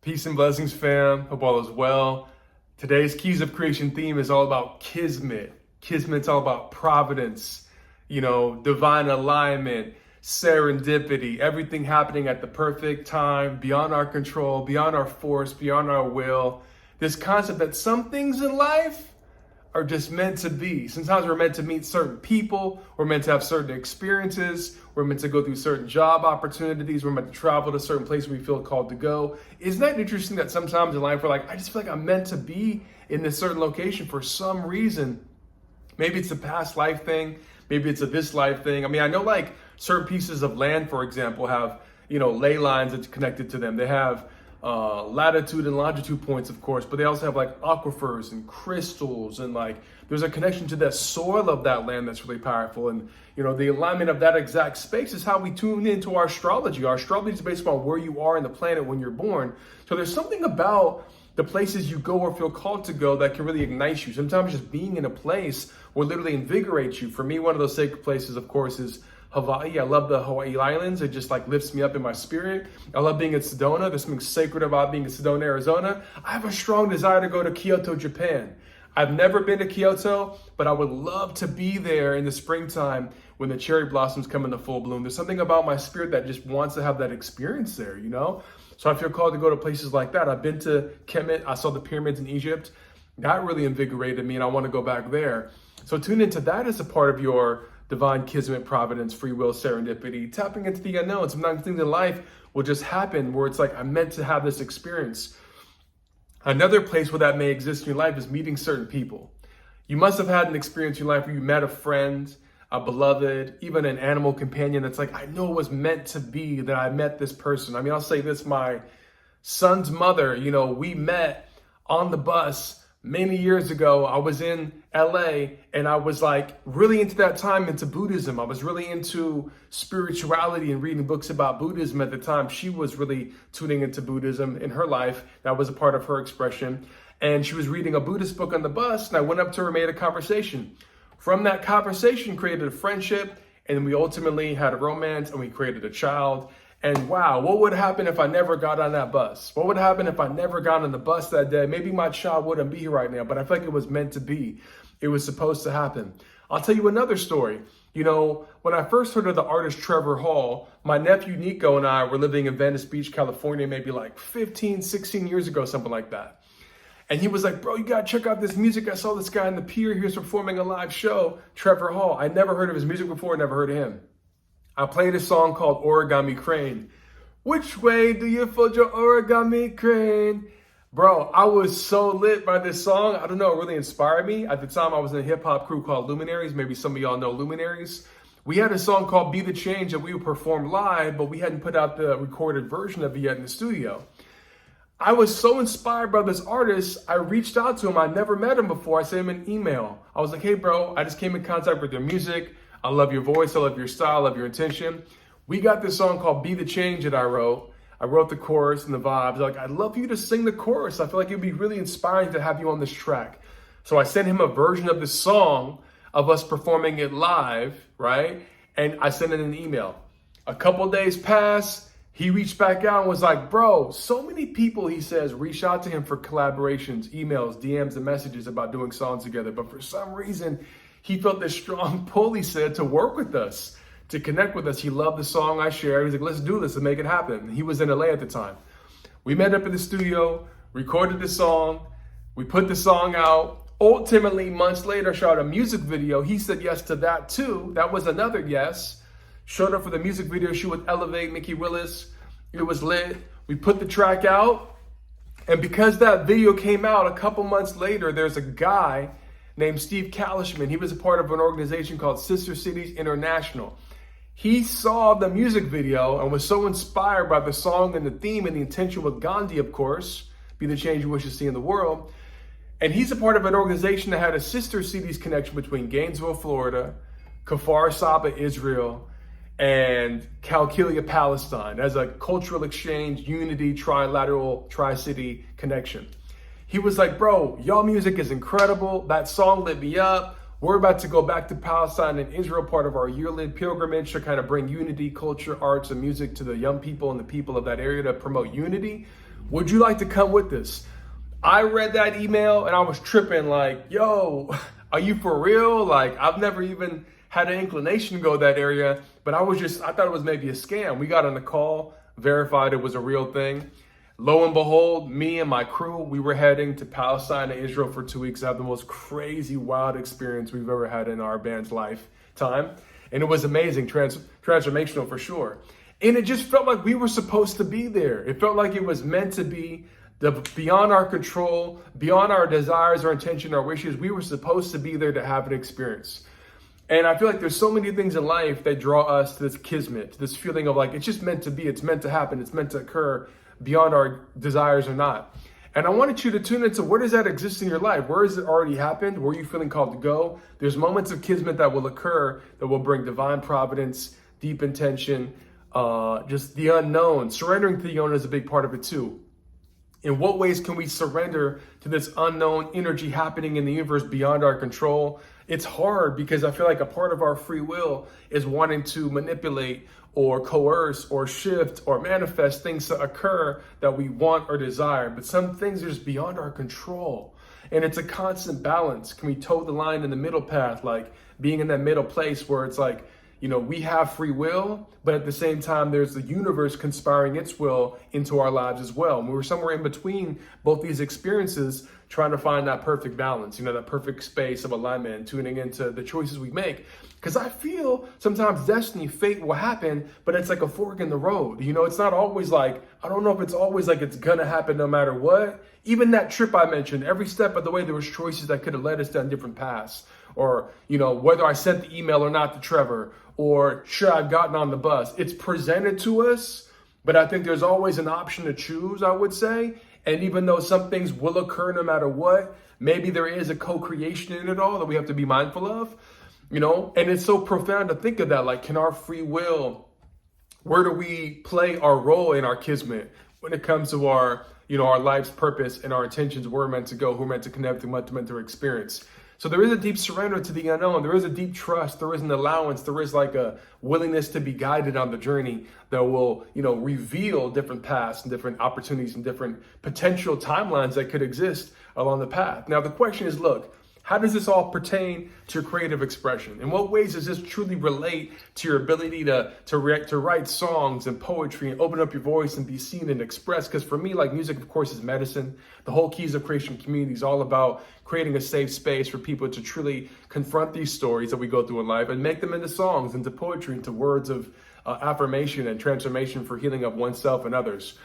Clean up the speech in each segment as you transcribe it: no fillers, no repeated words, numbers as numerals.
Peace and blessings, fam. Hope all is well. Today's Keys of Kreation theme is all about Kismet. Kismet's all about Providence, divine alignment, serendipity, everything happening at the perfect time, beyond our control, beyond our force, beyond our will. This concept that some things in life are just meant to be. Sometimes we're meant to meet certain people. We're meant to have certain experiences. We're meant to go through certain job opportunities. We're meant to travel to a certain place we feel called to go. Isn't that interesting that sometimes in life we're like, I just feel like I'm meant to be in this certain location for some reason. Maybe it's a past life thing. Maybe it's a this life thing. I mean, I know like certain pieces of land, for example, have, ley lines that's connected to them. They have latitude and longitude points, of course, but they also have like aquifers and crystals, and like there's a connection to the soil of that land that's really powerful. And the alignment of that exact space is how we tune into our astrology. Our astrology is based on where you are in the planet when you're born. So there's something about the places you go or feel called to go that can really ignite you. Sometimes just being in a place will literally invigorate you. For me, one of those sacred places, of course, is Hawaii. I love the Hawaii Islands. It just like lifts me up in my spirit. I love being in Sedona. There's something sacred about being in Sedona, Arizona. I have a strong desire to go to Kyoto, Japan. I've never been to Kyoto, but I would love to be there in the springtime when the cherry blossoms come into full bloom. There's something about my spirit that just wants to have that experience there, So I feel called to go to places like that. I've been to Kemet. I saw the pyramids in Egypt. That really invigorated me, and I want to go back there. So tune into that as a part of your divine Kismet, Providence, free will, serendipity, tapping into the unknown. Sometimes things in life will just happen where it's like, I'm meant to have this experience. Another place where that may exist in your life is meeting certain people. You must have had an experience in your life where you met a friend, a beloved, even an animal companion that's like, I know it was meant to be that I met this person. I mean, I'll say this, my son's mother, we met on the bus many years ago. I was in LA and I was like really into that time into Buddhism. I was really into spirituality and reading books about Buddhism at the time. She was really tuning into Buddhism in her life. That was a part of her expression. And she was reading a Buddhist book on the bus, and I went up to her and made a conversation. From that conversation, created a friendship, and we ultimately had a romance, and we created a child. And wow, what would happen if I never got on that bus? What would happen if I never got on the bus that day? Maybe my child wouldn't be here right now, but I feel like it was meant to be. It was supposed to happen. I'll tell you another story. When I first heard of the artist Trevor Hall, my nephew Nico and I were living in Venice Beach, California, maybe like 15, 16 years ago, something like that. And he was like, bro, you got to check out this music. I saw this guy on the pier. He was performing a live show, Trevor Hall. I never heard of his music before, never heard of him. I played a song called Origami Crane. Which way do you fold your origami crane? Bro, I was so lit by this song. I don't know, it really inspired me. At the time, I was in a hip hop crew called Luminaries. Maybe some of y'all know Luminaries. We had a song called Be the Change that we would perform live, but we hadn't put out the recorded version of it yet in the studio. I was so inspired by this artist, I reached out to him. I never met him before. I sent him an email. I was like, hey, bro, I just came in contact with your music. I love your voice. I love your style. I love your intention. We got this song called Be the Change that I wrote. I wrote the chorus and the vibes. Like, I'd love for you to sing the chorus. I feel like it'd be really inspiring to have you on this track. So I sent him a version of the song of us performing it live, right? And I sent it in an email. A couple days passed. He reached back out and was like, bro, so many people, he says, reach out to him for collaborations, emails, DMs, and messages about doing songs together. But for some reason, he felt this strong pull, he said, to work with us, to connect with us. He loved the song I shared. He's like, let's do this and make it happen. He was in LA at the time. We met up in the studio, recorded the song. We put the song out. Ultimately, months later, shot a music video. He said yes to that too. That was another yes. Showed up for the music video shoot with Elevate, Mickey Willis. It was lit. We put the track out. And because that video came out a couple months later, there's a guy named Steve Kalishman. He was a part of an organization called Sister Cities International. He saw the music video and was so inspired by the song and the theme and the intention with Gandhi, of course, be the change you wish to see in the world. And he's a part of an organization that had a sister cities connection between Gainesville, Florida, Kfar Saba, Israel, and Kalkilia, Palestine, as a cultural exchange, unity, trilateral, tri-city connection. He was like, bro, y'all music is incredible. That song lit me up. We're about to go back to Palestine and Israel, part of our yearly pilgrimage to kind of bring unity, culture, arts, and music to the young people and the people of that area to promote unity. Would you like to come with us? I read that email and I was tripping like, yo, are you for real? Like, I've never even had an inclination to go that area, but I thought it was maybe a scam. We got on the call, verified it was a real thing. Lo and behold, me and my crew, we were heading to Palestine and Israel for 2 weeks. I had the most crazy, wild experience we've ever had in our band's lifetime. And it was amazing, transformational for sure. And it just felt like we were supposed to be there. It felt like it was meant to be, beyond our control, beyond our desires, our intention, our wishes. We were supposed to be there to have an experience. And I feel like there's so many things in life that draw us to this kismet, to this feeling of like, it's just meant to be, it's meant to happen, it's meant to occur beyond our desires or not. And I wanted you to tune into, where does that exist in your life? Where has it already happened? Where are you feeling called to go? There's moments of kismet that will occur that will bring divine providence, deep intention, just the unknown. Surrendering to the unknown is a big part of it too. In what ways can we surrender to this unknown energy happening in the universe beyond our control? It's hard because I feel like a part of our free will is wanting to manipulate or coerce or shift or manifest things to occur that we want or desire. But some things are just beyond our control. And it's a constant balance. Can we toe the line in the middle path, like being in that middle place where it's like, you know, we have free will, but at the same time, there's the universe conspiring its will into our lives as well. And we were somewhere in between both these experiences, trying to find that perfect balance, you know, that perfect space of alignment and tuning into the choices we make. Because I feel sometimes destiny, fate will happen, but it's like a fork in the road. You know, it's not always like, I don't know if it's always like it's gonna happen no matter what. Even that trip I mentioned, every step of the way, there was choices that could have led us down different paths. Or, you know, whether I sent the email or not to Trevor, or should I have gotten on the bus. It's presented to us, but I think there's always an option to choose, I would say. And even though some things will occur no matter what, maybe there is a co-creation in it all that we have to be mindful of, you know? And it's so profound to think of that, like, can our free will, where do we play our role in our kismet when it comes to our, you know, our life's purpose and our intentions, where we're meant to go, who we're meant to connect and what we're meant to experience. So there is a deep surrender to the unknown. There is a deep trust. There is an allowance. There is like a willingness to be guided on the journey that will, you know, reveal different paths and different opportunities and different potential timelines that could exist along the path. Now, the question is, look, how does this all pertain to your creative expression? In what ways does this truly relate to your ability to write songs and poetry and open up your voice and be seen and expressed? Because for me, like, music, of course, is medicine. The whole Keys of Kreation community is all about creating a safe space for people to truly confront these stories that we go through in life and make them into songs, into poetry, into words of affirmation and transformation for healing of oneself and others.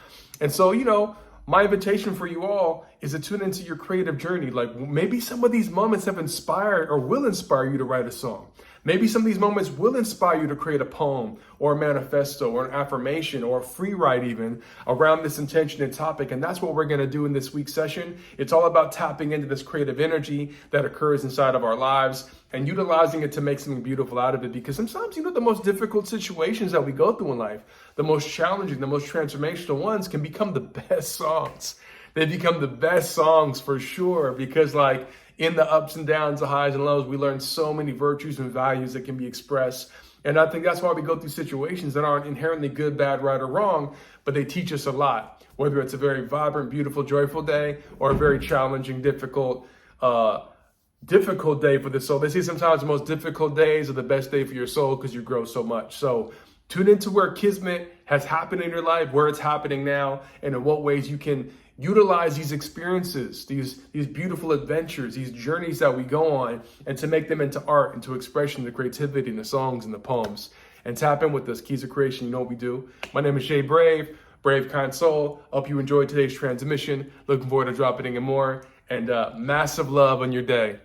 And so, you know, my invitation for you all is to tune into your creative journey. Like, maybe some of these moments have inspired or will inspire you to write a song. Maybe some of these moments will inspire you to create a poem or a manifesto or an affirmation or a free write even around this intention and topic. And that's what we're going to do in this week's session. It's all about tapping into this creative energy that occurs inside of our lives and utilizing it to make something beautiful out of it. Because sometimes, you know, the most difficult situations that we go through in life, the most challenging, the most transformational ones can become the best songs. They become the best songs for sure, because like in the ups and downs, the highs and lows, we learn so many virtues and values that can be expressed. And I think that's why we go through situations that aren't inherently good, bad, right, or wrong, but they teach us a lot, whether it's a very vibrant, beautiful, joyful day or a very challenging, difficult day for the soul. They say sometimes the most difficult days are the best day for your soul because you grow so much. So tune into where Kismet has happened in your life, where it's happening now, and in what ways you can utilize these experiences, these beautiful adventures, these journeys that we go on, and to make them into art, into expression, the creativity, and the songs and the poems. And tap in with us, Keys of Kreation. You know what we do. My name is Jay Brave, Brave Kind Soul. Hope you enjoyed today's transmission. Looking forward to dropping in more. And massive love on your day.